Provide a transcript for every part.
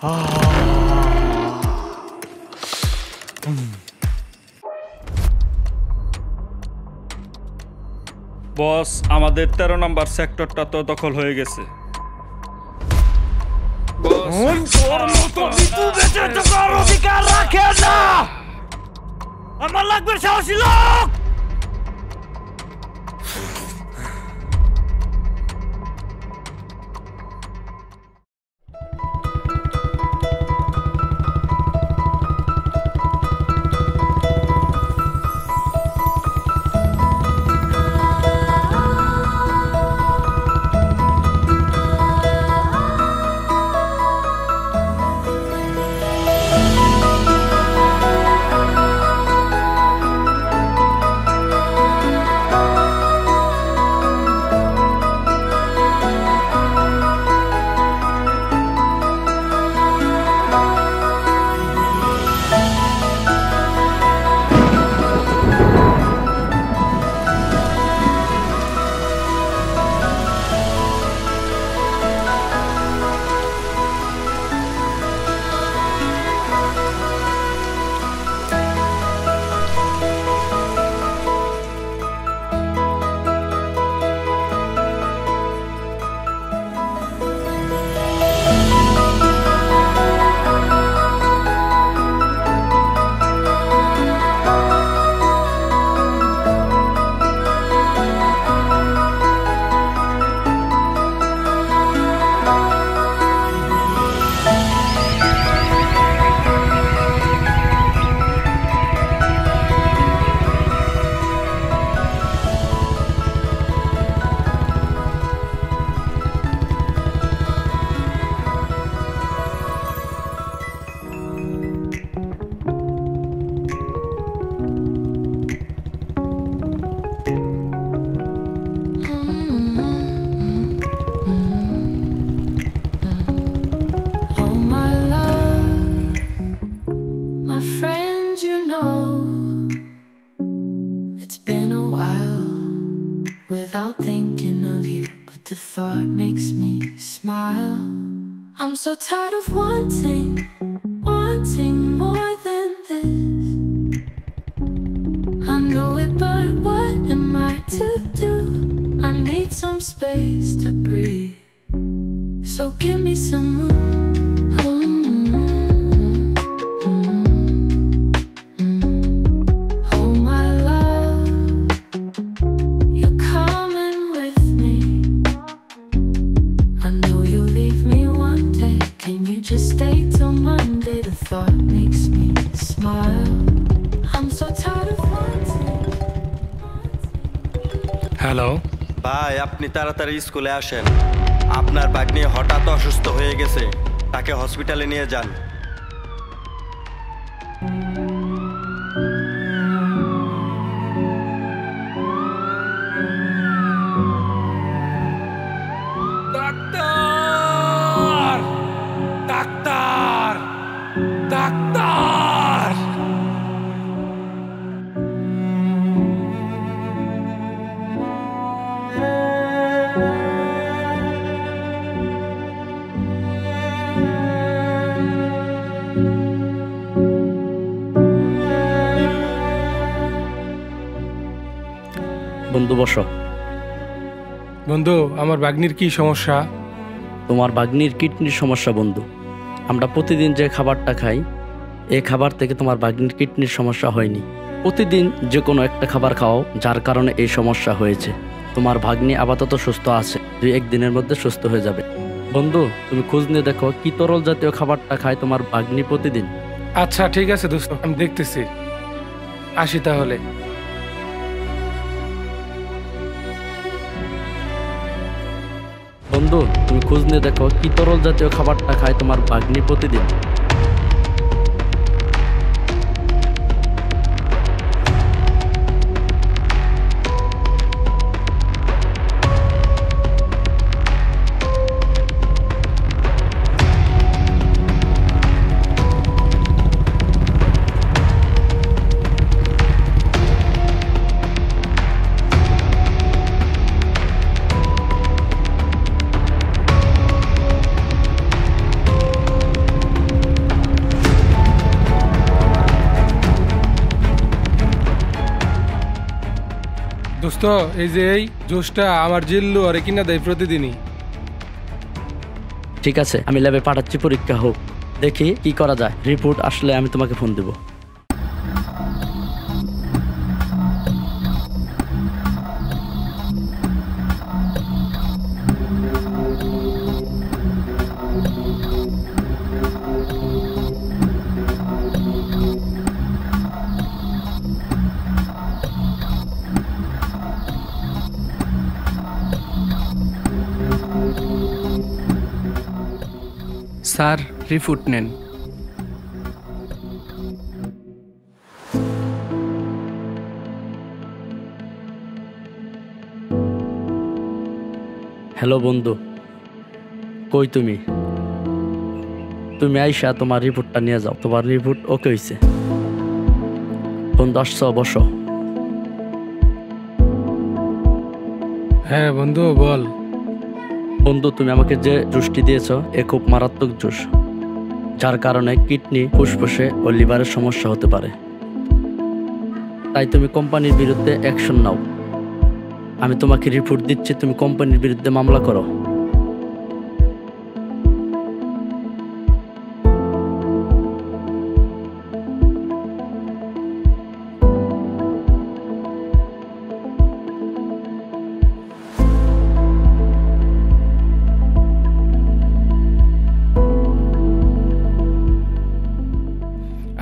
বস, আমাদের 13 নম্বর সেক্টরটা তো দখল হয়ে গেছে। আমার লাগবে সাহসী লোক। Without thinking of you, but the thought makes me smile. I'm so tired of wanting more than this. I know it, but what am I to do? I need some space to breathe, so give me some room. Hello ভাই, আপনি তাড়াতাড়ি স্কুলে আসেন। আপনার ভাগ্নি হঠাৎ অসুস্থ হয়ে গেছে, তাকে হসপিটালে নিয়ে যান। ডাক্তার ডাক্তার ডাক্তার বন্ধু বসো। বন্ধু, আমার ভাগ্নির কি সমস্যা? তোমার ভাগ্নির কিডনির সমস্যা বন্ধু। আমরা প্রতিদিন যে খাবারটা খাই, এই খাবার থেকে তোমার ভাগ্নির কিডনির সমস্যা হয়নি। প্রতিদিন যে কোনো একটা খাবার খাও, যার কারণে এই সমস্যা হয়েছে। তোমার ভাগ্নি আপাতত সুস্থ আছে, 2-1 দিনের মধ্যে সুস্থ হয়ে যাবে। বন্ধু, তুমি খোঁজ নিয়ে দেখো কি তরল জাতীয় খাবারটা খায় তোমার ভাগ্নি প্রতিদিন। আচ্ছা ঠিক আছে দোস্ত, আমি দেখতেছি। আসি তাহলে। বন্ধু, তুমি খোঁজ নিয়ে দেখো কি তরল জাতীয় খাবারটা খায় তোমার ভাগ্নি প্রতিদিন। দোস্ত এই যে এই জুসটা আমার জিল্লু আরে কিনা দেয় প্রতিদিনই। ঠিক আছে, আমি ল্যাবে পাঠাচ্ছি, পরীক্ষা হোক, দেখি কি করা যায়। রিপোর্ট আসলে আমি তোমাকে ফোন দেব। স্যার রিপোর্ট নেন। হ্যালো বন্ধু, কই তুমি? তুমি আইসা তোমার রিপোর্টটা নিয়ে যাও। তোমার রিপোর্ট ওকে হয়েছে। বন্ধু আসছো, বসো। হ্যাঁ বন্ধু বল। বন্ধু, তুমি আমাকে যে জুসটি দিয়েছো এ খুব মারাত্মক জুস, যার কারণে কিডনি, ফুসফুসে ও লিভারের সমস্যা হতে পারে। তাই তুমি কোম্পানির বিরুদ্ধে অ্যাকশন নাও। আমি তোমাকে রিপোর্ট দিচ্ছি, তুমি কোম্পানির বিরুদ্ধে মামলা করো।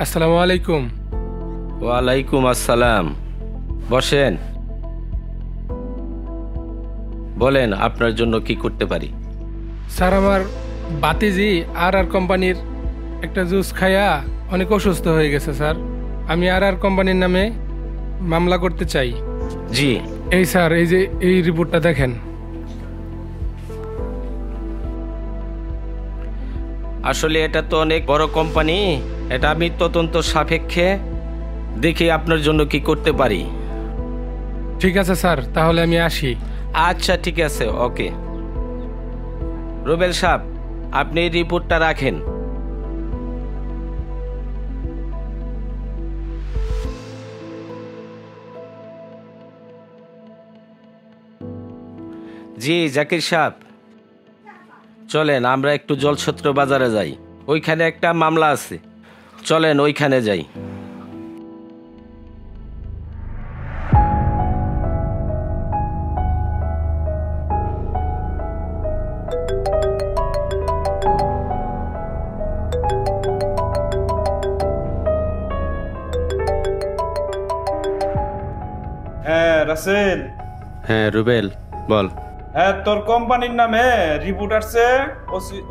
আসসালামু আলাইকুম। ওয়ালাইকুম আসসালাম। বসেন, বলেন আপনার জন্য কি করতে পারি। স্যার আমার বাতিজি আর কোম্পানির একটা জুস খাইয়া অনেক অসুস্থ হয়ে গেছে স্যার। আমি আর কোম্পানির নামে মামলা করতে চাই। জি, এই স্যার এই যে এই রিপোর্টটা দেখেন। আসলে এটা তো অনেক বড় কোম্পানি, এটা আমি তদন্ত সাপেক্ষে দেখি আপনার জন্য কি করতে পারি। ঠিক আছে স্যার, তাহলে আমি আসি। আচ্ছা ঠিক আছে, ওকে। রুবেল সাহেব, আপনি এই রিপোর্টটা রাখেন। জি জাকির সাহেব, চলেন আমরা একটু জলছত্র বাজারে যাই, ওইখানে একটা মামলা আছে, চলেন ওইখানে যাই। হ্যাঁ রাসেল। হ্যাঁ রুবেল বল। হ্যাঁ, তোর কোম্পানির নামে রিপোর্ট আসছে,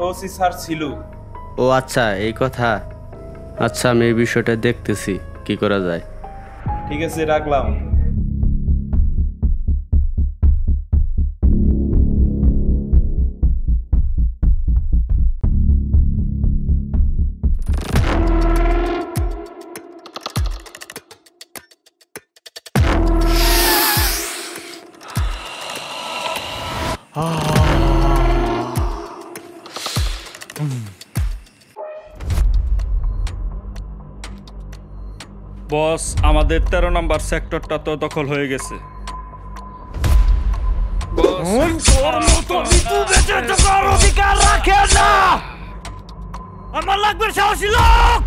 ওসি স্যার ছিল। ও আচ্ছা, এই কথা। আচ্ছা, আমি এই বিষয়টা দেখতেছি কি করা যায়। ঠিক আছে, রাখলাম। বস, আমাদের 13 নম্বর সেক্টরটা তো দখল হয়ে গেছে। আমার লাগবে সাহসী লোক।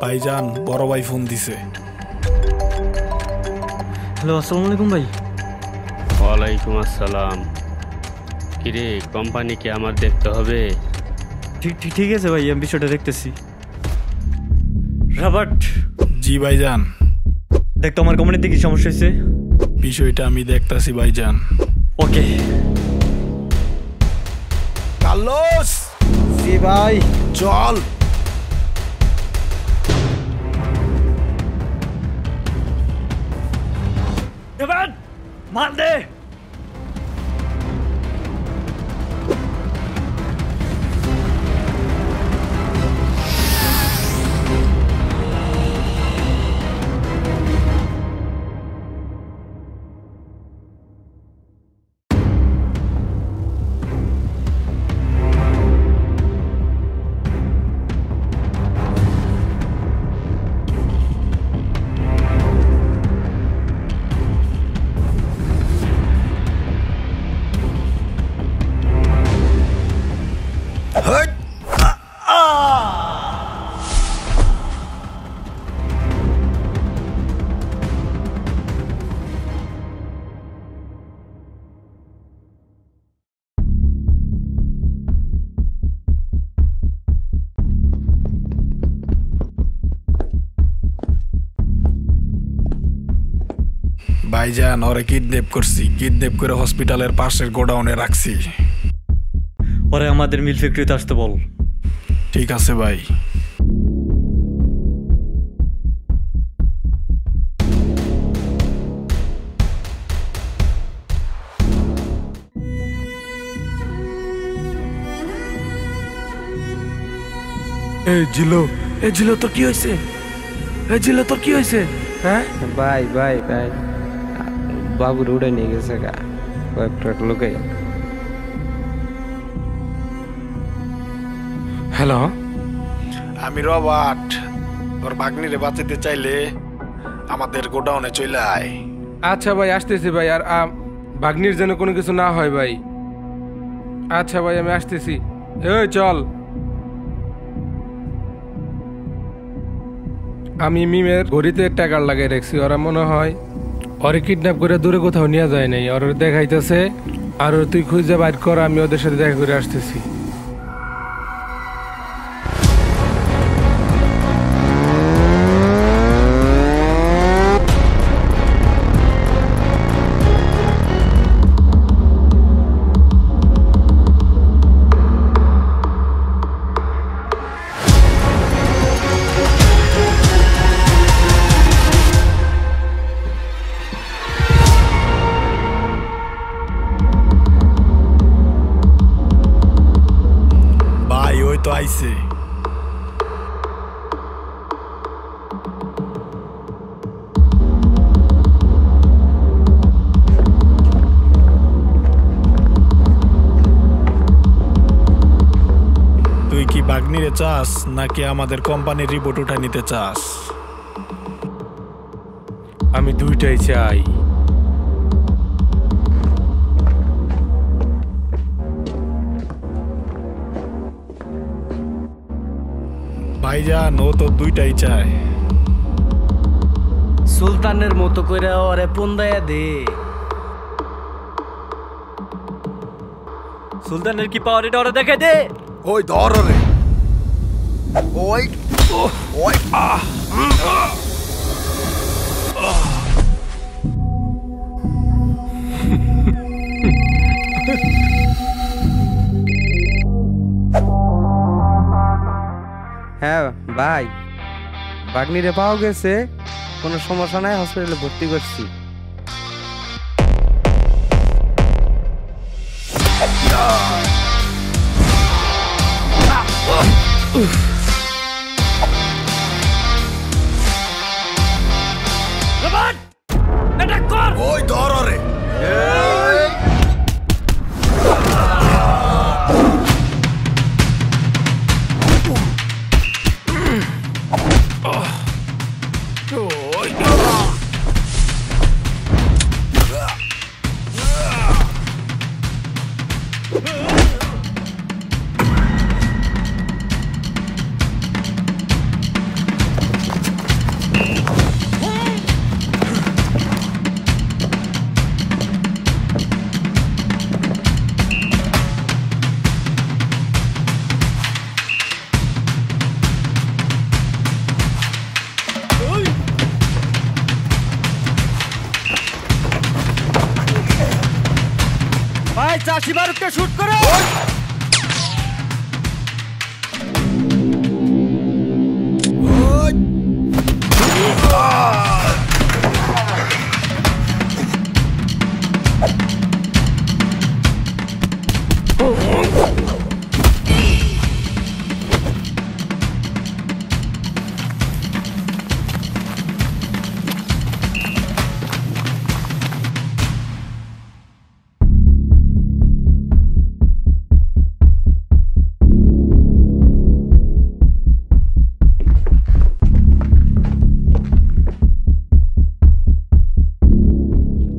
ভাইজান, বড় ভাই ফোন দিছে। হ্যালো, আসসালামু আলাইকুম ভাই। ওয়ালাইকুম আসসালাম। কিরে, কোম্পানি কি আমার দেখতে হবে? ঠিক আছে ভাই, আমি বিষয়টা দেখতেছি। রবার্ট, জি ভাইজান। দেখ তো আমার কোম্পানিতে কি সমস্যা হয়েছে। বিষয়টা আমি দেখতাছি ভাইজান। ওকে। কার্লোস, জি ভাই। চল। রবার্ট, মার দে। ভাইজান ওরে কিডন্যাপ করছি, কিডন্যাপ করে হসপিটালের পাশের গোডাউনে রাখছি। ওরে আমাদের মিল ফ্যাক্টরিতে আসতে বল। ঠিক আছে ভাই। এই জিলো তোর কি হয়েছে? এই জিলো তোর কি হয়েছে? হ্যাঁ ভাই ভাই ভাই বাবুর উড়ে নিয়ে গেছে গা কয়েকটা লোকে। হ্যালো, আমি রবার্ট। তোর ভাগ্নিরে বাঁচাতে চাইলে আমাদের গোডাউনে চলে আয়। আচ্ছা ভাই আসতেছি ভাই। আর ভাগ্নির যেন কোনো কিছু না হয় ভাই। আচ্ছা ভাই আমি আসতেছি। এই চল। আমি মিমের ঘড়িতে টাকা লাগাই রাখছি। ওরা মনে হয় ওরে কিডন্যাপ করে দূরে কোথাও নিয়ে যায় নাই। ওরা দেখাইতেছে। আর তুই খুঁজে বাইর কর, আমি ওদের সাথে দেখা করে আসতেছি। তো আইছে। তুই কি ভাগ্নিরে চাস নাকি আমাদের কোম্পানির রিপোর্ট উঠায় নিতে চাস? আমি দুইটাই চাই। ভাইজান ও তো দুইটাই চায়। সুলতানের মতো করে ওরে পন্দায়া দে। সুলতানের কি পাওয়ার এটা ওরা দেখে দে। ওই ধর রে। ওই ওই হ্যাঁ ভাই, ভাগ্নিরে পাওয়া গেছে, কোনো সমস্যা নাই, হসপিটালে ভর্তি করছি। ওই ধর রে। ভাই চাষি বারুদকে শুট করো।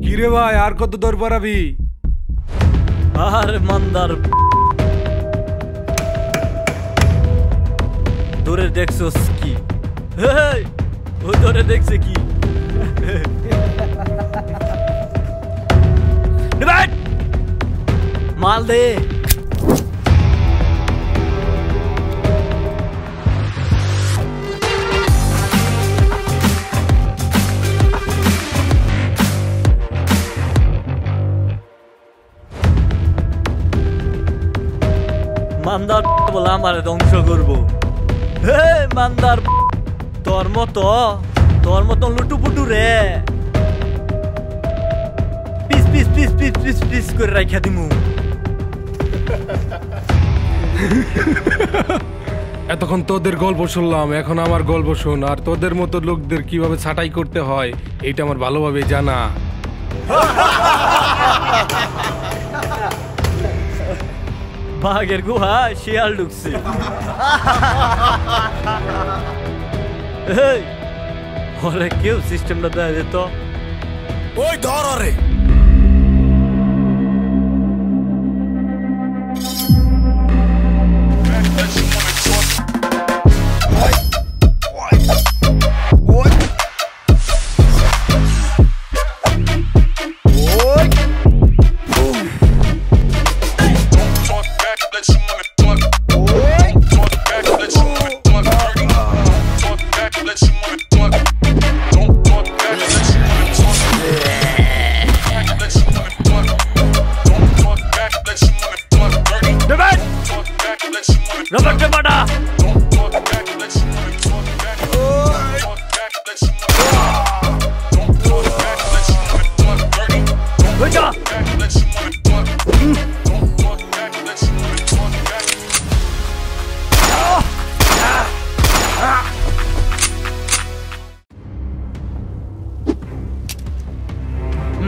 কিরে ভাই, আর কত দৌড় পারাবি? আর মান্দার দূরে দেখছস কি? ও দূরে দেখছে কি? মাল দে। মান্দার বলে আমার ধ্বংস করবো। হে মান্দার, তোর মতো লুটুপুটু রে piece piece piece piece piece piece করে রাখা দিমু। এতক্ষণ তোদের গল্প শুনলাম, এখন আমার গল্প শোন। আর তোদের মতো লোকদের কিভাবে ছাঁটাই করতে হয় এইটা আমার ভালোভাবে জানা। বাঘের গুহা শিয়াল ঢুকছে। এই, ওরে কেউ সিস্টেমটা দেয় যেত। ওই ধর রে।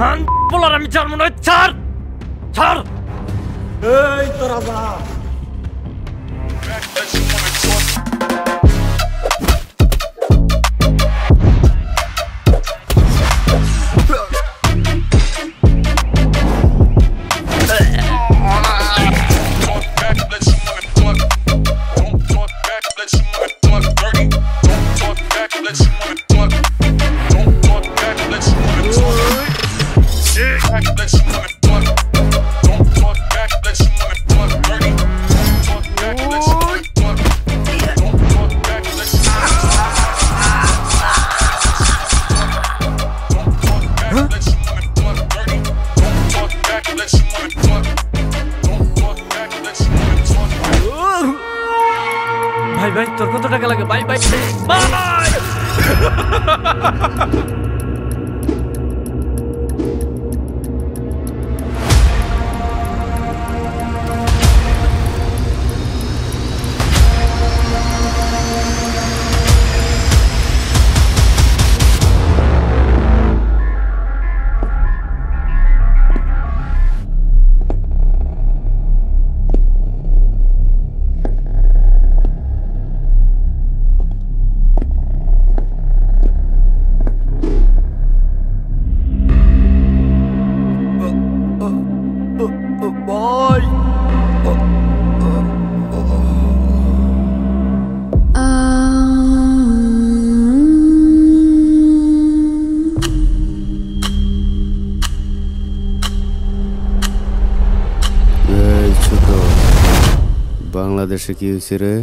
মান বলার আমি চার মনে হয় ছাড় ছাড়। এই তোরা যা। ভাই ভাই তোর কত টাকা লাগে? ভাই ভাই ভাই বাংলাদেশে কি হয়েছে রে?